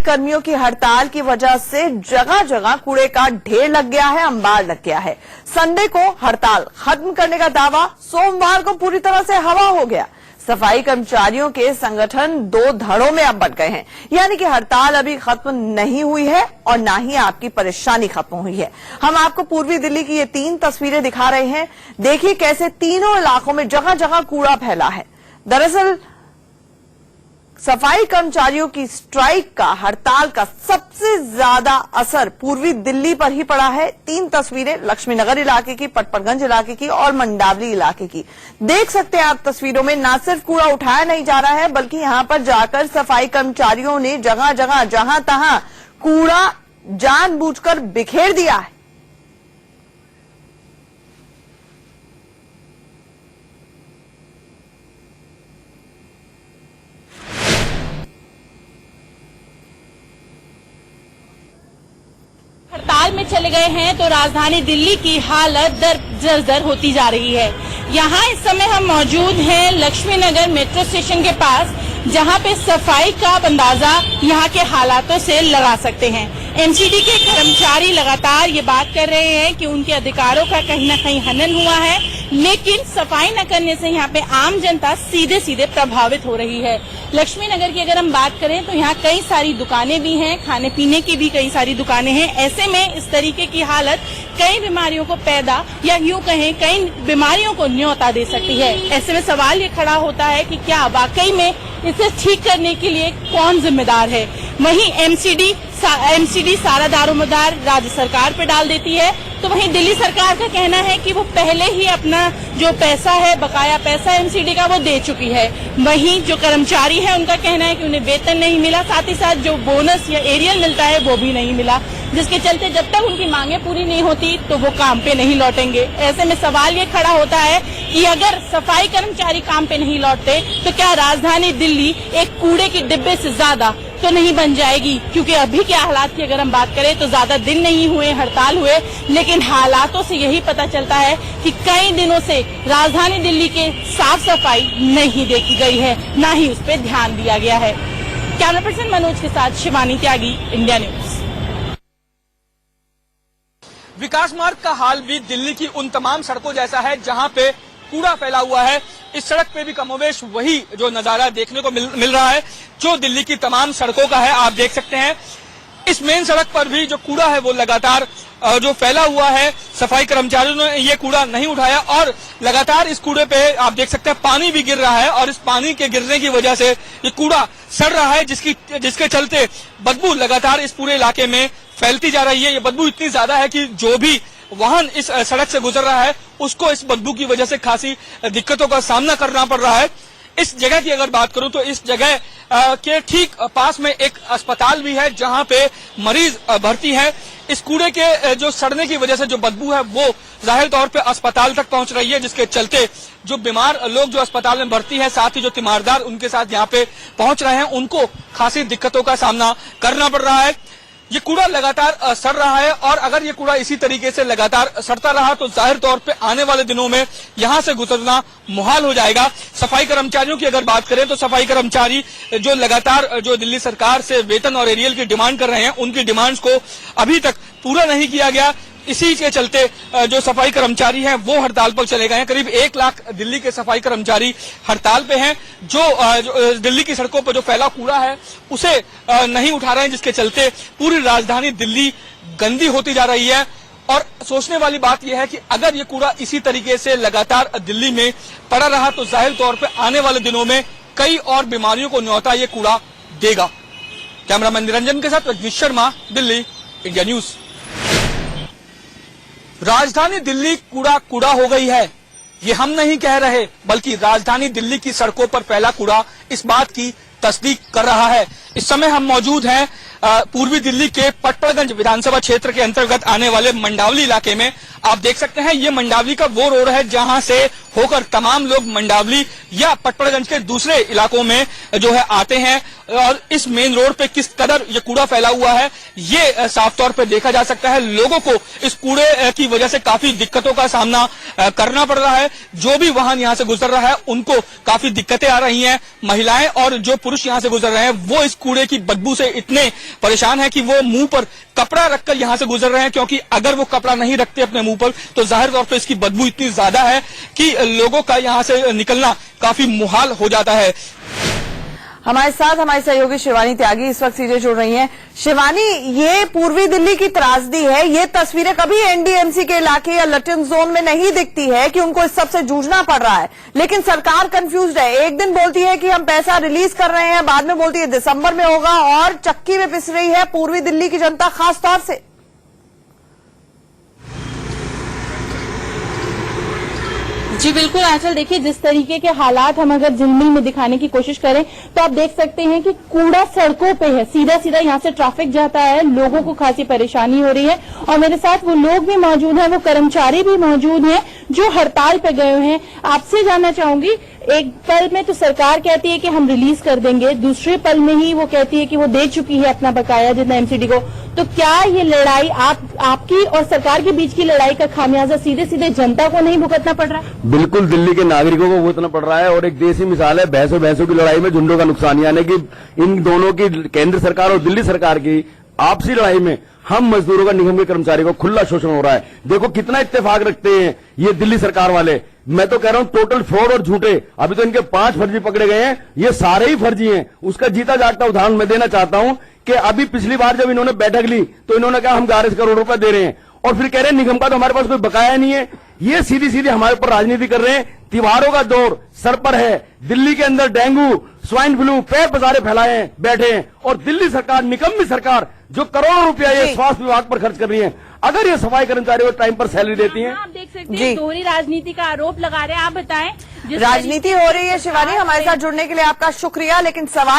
कर्मियों की हड़ताल की वजह से जगह जगह कूड़े का ढेर लग गया है, अंबार लग गया है। संडे को हड़ताल खत्म करने का दावा, सोमवार को पूरी तरह से हवा हो गया। सफाई कर्मचारियों के संगठन दो धड़ों में अब बंट गए हैं, यानी कि हड़ताल अभी खत्म नहीं हुई है और ना ही आपकी परेशानी खत्म हुई है। हम आपको पूर्वी दिल्ली की ये 3 तस्वीरें दिखा रहे हैं। देखिए कैसे तीनों इलाकों में जगह जगह कूड़ा फैला है। दरअसल सफाई कर्मचारियों की स्ट्राइक का, हड़ताल का सबसे ज्यादा असर पूर्वी दिल्ली पर ही पड़ा है। 3 तस्वीरें लक्ष्मीनगर इलाके की, पटपरगंज इलाके की और मंडावली इलाके की। देख सकते हैं आप तस्वीरों में, ना सिर्फ कूड़ा उठाया नहीं जा रहा है बल्कि यहां पर जाकर सफाई कर्मचारियों ने जगह जगह जहां तहां कूड़ा जानबूझकर बिखेर दिया है। हड़ताल में चले गए हैं तो राजधानी दिल्ली की हालत जर्जर होती जा रही है। यहाँ इस समय हम मौजूद हैं लक्ष्मीनगर मेट्रो स्टेशन के पास, जहाँ पे सफाई का अंदाजा यहाँ के हालातों से लगा सकते हैं। एमसीडी के कर्मचारी लगातार ये बात कर रहे हैं कि उनके अधिकारों का कहीं न कहीं हनन हुआ है, लेकिन सफाई न करने से यहाँ पे आम जनता सीधे सीधे प्रभावित हो रही है। लक्ष्मीनगर की अगर हम बात करें तो यहाँ कई सारी दुकानें भी हैं, खाने पीने की भी कई सारी दुकानें हैं। ऐसे में इस तरीके की हालत कई बीमारियों को पैदा या यूं कहें कई बीमारियों को न्योता दे सकती है। ऐसे में सवाल ये खड़ा होता है कि क्या वाकई में इसे ठीक करने के लिए कौन जिम्मेदार है। वहीं एमसीडी सारा दारोमदार राज्य सरकार पे डाल देती है, तो वहीं दिल्ली सरकार का कहना है कि वो पहले ही अपना जो पैसा है, बकाया पैसा एमसीडी का, वो दे चुकी है। वहीं जो कर्मचारी है उनका कहना है कि उन्हें वेतन नहीं मिला, साथ ही साथ जो बोनस या एरियल मिलता है वो भी नहीं मिला, जिसके चलते जब तक उनकी मांगे पूरी नहीं होती तो वो काम पे नहीं लौटेंगे। ऐसे में सवाल ये खड़ा होता है कि अगर सफाई कर्मचारी काम पे नहीं लौटते तो क्या राजधानी दिल्ली एक कूड़े के डिब्बे से ज्यादा तो नहीं बन जाएगी। क्योंकि अभी के हालात की अगर हम बात करें तो ज्यादा दिन नहीं हुए हड़ताल हुए, लेकिन हालातों से यही पता चलता है कि कई दिनों से राजधानी दिल्ली के साफ सफाई नहीं देखी गई है, न ही उस पर ध्यान दिया गया है। कैमरा पर्सन मनोज के साथ शिवानी त्यागी, इंडिया न्यूज। विकास मार्ग का हाल भी दिल्ली की उन तमाम सड़कों जैसा है जहां पे कूड़ा फैला हुआ है। इस सड़क पे भी कमोवेश वही जो नजारा देखने को मिल रहा है जो दिल्ली की तमाम सड़कों का है। आप देख सकते हैं इस मेन सड़क पर भी जो कूड़ा है वो लगातार जो फैला हुआ है, सफाई कर्मचारियों ने ये कूड़ा नहीं उठाया और लगातार इस कूड़े पे आप देख सकते हैं पानी भी गिर रहा है और इस पानी के गिरने की वजह से ये कूड़ा सड़ रहा है, जिसके चलते बदबू लगातार इस पूरे इलाके में फैलती जा रही है। ये बदबू इतनी ज्यादा है कि जो भी वाहन इस सड़क से गुजर रहा है उसको इस बदबू की वजह से खासी दिक्कतों का सामना करना पड़ रहा है। इस जगह की अगर बात करूं तो इस जगह के ठीक पास में एक अस्पताल भी है जहां पे मरीज भर्ती हैं। इस कूड़े के जो सड़ने की वजह से जो बदबू है वो जाहिर तौर पे अस्पताल तक पहुंच रही है, जिसके चलते जो बीमार लोग जो अस्पताल में भर्ती हैं, साथ ही जो तीमारदार उनके साथ यहाँ पे पहुंच रहे हैं, उनको खासी दिक्कतों का सामना करना पड़ रहा है। ये कूड़ा लगातार सड़ रहा है और अगर ये कूड़ा इसी तरीके से लगातार सड़ता रहा तो जाहिर तौर पे आने वाले दिनों में यहाँ से गुजरना मुहाल हो जाएगा। सफाई कर्मचारियों की अगर बात करें तो सफाई कर्मचारी जो लगातार जो दिल्ली सरकार से वेतन और एरियल की डिमांड कर रहे हैं, उनकी डिमांड्स को अभी तक पूरा नहीं किया गया। इसी के चलते जो सफाई कर्मचारी हैं वो हड़ताल पर चले गए हैं। करीब 1 लाख दिल्ली के सफाई कर्मचारी हड़ताल पे हैं, जो दिल्ली की सड़कों पर जो फैला कूड़ा है उसे नहीं उठा रहे हैं, जिसके चलते पूरी राजधानी दिल्ली गंदी होती जा रही है। और सोचने वाली बात यह है कि अगर ये कूड़ा इसी तरीके से लगातार दिल्ली में पड़ा रहा तो जाहिर तौर पर आने वाले दिनों में कई और बीमारियों को न्योता ये कूड़ा देगा। कैमरामैन निरंजन के साथ रजनीश शर्मा, दिल्ली, इंडिया न्यूज। राजधानी दिल्ली कूड़ा कूड़ा हो गई है, ये हम नहीं कह रहे बल्कि राजधानी दिल्ली की सड़कों पर फैला कूड़ा इस बात की तस्दीक कर रहा है। इस समय हम मौजूद हैं पूर्वी दिल्ली के पटपरगंज विधानसभा क्षेत्र के अंतर्गत आने वाले मंडावली इलाके में। आप देख सकते हैं ये मंडावली का वो रोड है जहां से होकर तमाम लोग मंडावली या पटपरगंज के दूसरे इलाकों में जो है आते हैं और इस मेन रोड पे किस कदर ये कूड़ा फैला हुआ है ये साफ तौर पे देखा जा सकता है। लोगों को इस कूड़े की वजह से काफी दिक्कतों का सामना करना पड़ रहा है। जो भी वाहन यहाँ से गुजर रहा है उनको काफी दिक्कतें आ रही हैं। महिलाएं और जो पुरुष यहाँ से गुजर रहे हैं वो इस कूड़े की बदबू से इतने परेशान है कि वो मुंह पर कपड़ा रखकर यहाँ से गुजर रहे हैं, क्योंकि अगर वो कपड़ा नहीं रखते अपने मुंह पर तो जाहिर तौर पर इसकी बदबू इतनी ज्यादा है कि लोगों का यहाँ से निकलना काफी मुहाल हो जाता है। हमारे साथ हमारी सहयोगी शिवानी त्यागी इस वक्त सीधे जुड़ रही हैं। शिवानी, ये पूर्वी दिल्ली की त्रासदी है, ये तस्वीरें कभी एनडीएमसी के इलाके या लटिन जोन में नहीं दिखती है कि उनको इस सबसे जूझना पड़ रहा है, लेकिन सरकार कंफ्यूज्ड है। एक दिन बोलती है कि हम पैसा रिलीज कर रहे हैं, बाद में बोलती है दिसंबर में होगा, और चक्की में पिस रही है पूर्वी दिल्ली की जनता खास तौर से। जी बिल्कुल आंचल, देखिए जिस तरीके के हालात हम अगर झिलमिल में दिखाने की कोशिश करें तो आप देख सकते हैं कि कूड़ा सड़कों पे है, सीधा सीधा यहाँ से ट्रैफिक जाता है, लोगों को खासी परेशानी हो रही है। और मेरे साथ वो लोग भी मौजूद हैं, वो कर्मचारी भी मौजूद हैं जो हड़ताल पे गए हुए हैं। आपसे जानना चाहूंगी, एक पल में तो सरकार कहती है कि हम रिलीज कर देंगे, दूसरे पल में ही वो कहती है कि वो दे चुकी है अपना बकाया जितना एमसीडी को। तो क्या ये लड़ाई आपकी और सरकार के बीच की लड़ाई का खामियाजा सीधे सीधे जनता को नहीं भुगतना पड़ रहा है? बिल्कुल दिल्ली के नागरिकों को भुगतना पड़ रहा है। और एक देसी मिसाल है भैंसों की लड़ाई में झुंडों का नुकसान, यानी कि इन दोनों की, केंद्र सरकार और दिल्ली सरकार की आपसी लड़ाई में हम मजदूरों का, निगम के कर्मचारियों को खुला शोषण हो रहा है। देखो कितना इत्तेफाक रखते हैं ये दिल्ली सरकार वाले। मैं तो कह रहा हूं टोटल फ्रॉड और झूठे। अभी तो इनके 5 फर्जी पकड़े गए हैं, ये सारे ही फर्जी हैं। उसका जीता जागता उदाहरण मैं देना चाहता हूं कि अभी पिछली बार जब इन्होंने बैठक ली तो इन्होंने कहा हम 11 करोड़ रुपए दे रहे हैं, और फिर कह रहे हैं निगम का तो हमारे पास कोई बकाया नहीं है। ये सीधी सीधी हमारे ऊपर राजनीति कर रहे हैं। त्योहारों का दौर सर पर है, दिल्ली के अंदर डेंगू, स्वाइन फ्लू, पैर पसारे फैलाए हैं, बैठे हैं, और दिल्ली सरकार, निकम्मी सरकार जो करोड़ों रुपया ये स्वास्थ्य विभाग पर खर्च कर रही है, अगर ये सफाई कर्मचारियों को टाइम पर सैलरी देती हैं। आप देख सकते हैं दोहरी राजनीति का आरोप लगा रहे हैं। आप बताएं, राजनीति हो रही है। शिवानी, हमारे साथ जुड़ने के लिए आपका शुक्रिया, लेकिन सवाल